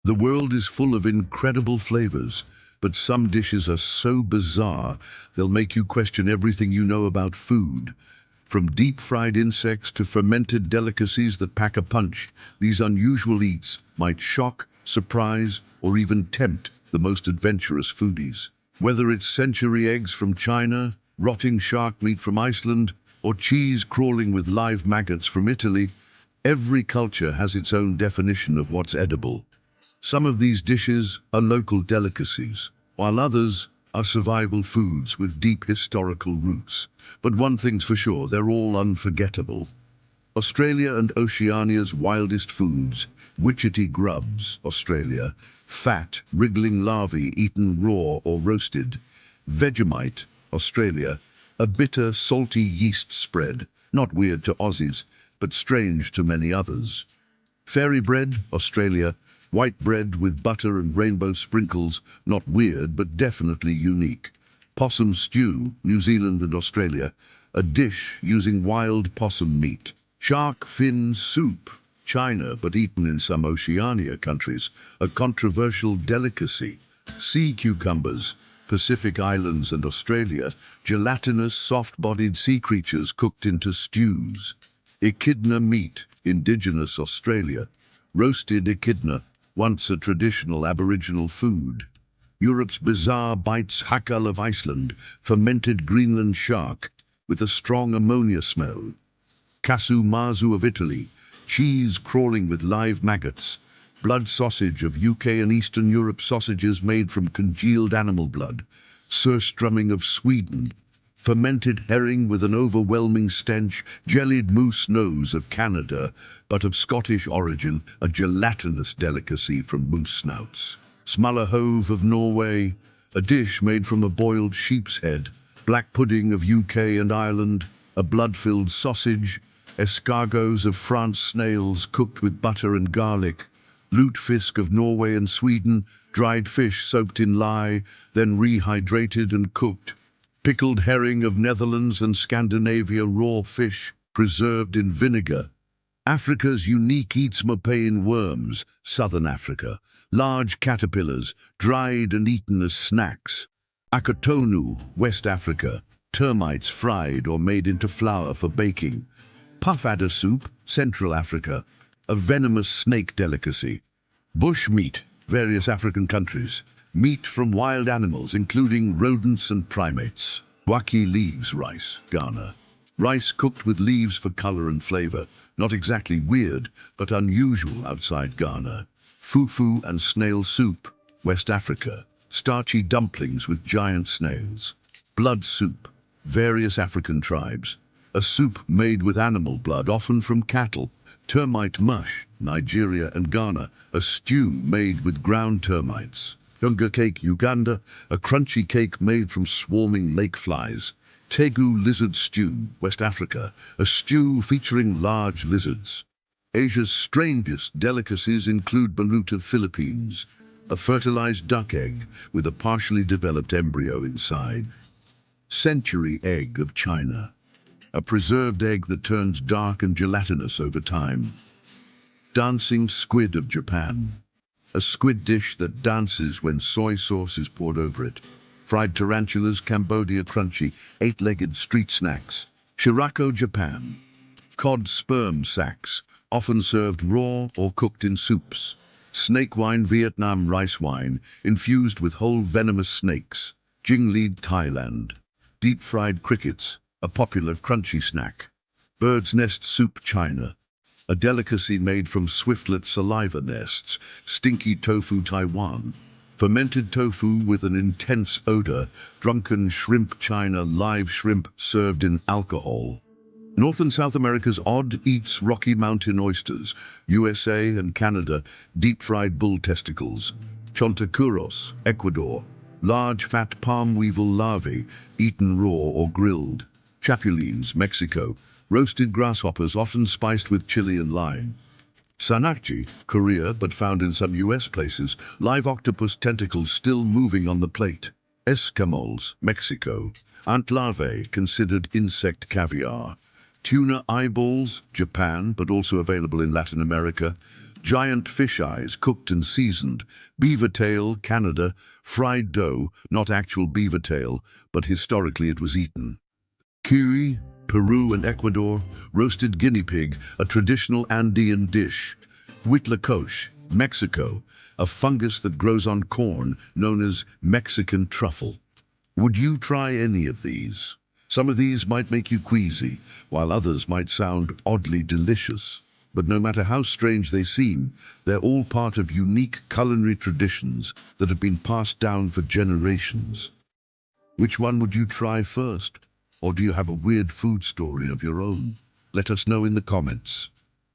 The world is full of incredible flavors, but some dishes are so bizarre, they'll make you question everything you know about food. From deep-fried insects to fermented delicacies that pack a punch, these unusual eats might shock, surprise, or even tempt the most adventurous foodies. Whether it's century eggs from China, rotting shark meat from Iceland, or cheese crawling with live maggots from Italy, every culture has its own definition of what's edible. Some of these dishes are local delicacies, while others are survival foods with deep historical roots. But one thing's for sure, they're all unforgettable. Australia and Oceania's wildest foods: witchetty grubs, Australia; fat, wriggling larvae eaten raw or roasted; Vegemite, Australia, a bitter, salty yeast spread, not weird to Aussies, but strange to many others; fairy bread, Australia, white bread with butter and rainbow sprinkles, not weird but definitely unique; possum stew, New Zealand and Australia, a dish using wild possum meat; shark fin soup, China but eaten in some Oceania countries, a controversial delicacy; sea cucumbers, Pacific Islands and Australia, gelatinous, soft-bodied sea creatures cooked into stews; echidna meat, indigenous Australia, roasted echidna, once a traditional Aboriginal food; Europe's bizarre bites hackle of Iceland, fermented Greenland shark with a strong ammonia smell; casu marzu of Italy, cheese crawling with live maggots; blood sausage of UK and Eastern Europe, sausages made from congealed animal blood; surströmming of Sweden, fermented herring with an overwhelming stench; jellied moose nose of Canada, but of Scottish origin, a gelatinous delicacy from moose snouts; smulahove of Norway, a dish made from a boiled sheep's head; black pudding of UK and Ireland, a blood-filled sausage; escargots of France, snails cooked with butter and garlic; lutefisk of Norway and Sweden, dried fish soaked in lye, then rehydrated and cooked; pickled herring of Netherlands and Scandinavia, raw fish preserved in vinegar; Africa's unique eatsmopain worms, Southern Africa, large caterpillars, dried and eaten as snacks; akatonu, West Africa, termites fried or made into flour for baking; puff adder soup, Central Africa, a venomous snake delicacy; bush meat, various African countries, meat from wild animals including rodents and primates; waki leaves rice, Ghana, rice cooked with leaves for color and flavor, not exactly weird, but unusual outside Ghana; fufu and snail soup, West Africa, starchy dumplings with giant snails; blood soup, various African tribes, a soup made with animal blood, often from cattle; termite mush, Nigeria and Ghana, a stew made with ground termites; Unga cake, Uganda, a crunchy cake made from swarming lake flies; tegu lizard stew, West Africa, a stew featuring large lizards. Asia's strangest delicacies include balut of Philippines, a fertilized duck egg with a partially developed embryo inside; century egg of China, a preserved egg that turns dark and gelatinous over time; dancing squid of Japan, a squid dish that dances when soy sauce is poured over it; fried tarantulas, Cambodia, crunchy, eight-legged street snacks; shirako, Japan, cod sperm sacs, often served raw or cooked in soups; snake wine, Vietnam, rice wine infused with whole venomous snakes; jingleed, Thailand, deep-fried crickets, a popular crunchy snack; bird's nest soup, China, a delicacy made from swiftlet saliva nests; stinky tofu, Taiwan, fermented tofu with an intense odor; drunken shrimp, China, live shrimp served in alcohol; North and South America's odd eats, Rocky Mountain oysters; USA and Canada, deep-fried bull testicles; chontacuros, Ecuador, large fat palm weevil larvae, eaten raw or grilled; chapulines, Mexico, roasted grasshoppers often spiced with chili and lime; sanakji, Korea, but found in some US places, live octopus tentacles still moving on the plate; escamoles, Mexico, ant larvae considered insect caviar; tuna eyeballs, Japan, but also available in Latin America; Giant fish eyes, cooked and seasoned. Beaver tail, Canada. Fried dough, not actual beaver tail, but historically it was eaten. Kiwi, Peru and Ecuador. Roasted guinea pig, a traditional Andean dish. Huitlacoche, Mexico, a fungus that grows on corn known as Mexican truffle. Would you try any of these? Some of these might make you queasy, while others might sound oddly delicious. But no matter how strange they seem, they're all part of unique culinary traditions that have been passed down for generations. Which one would you try first? Or do you have a weird food story of your own? Let us know in the comments.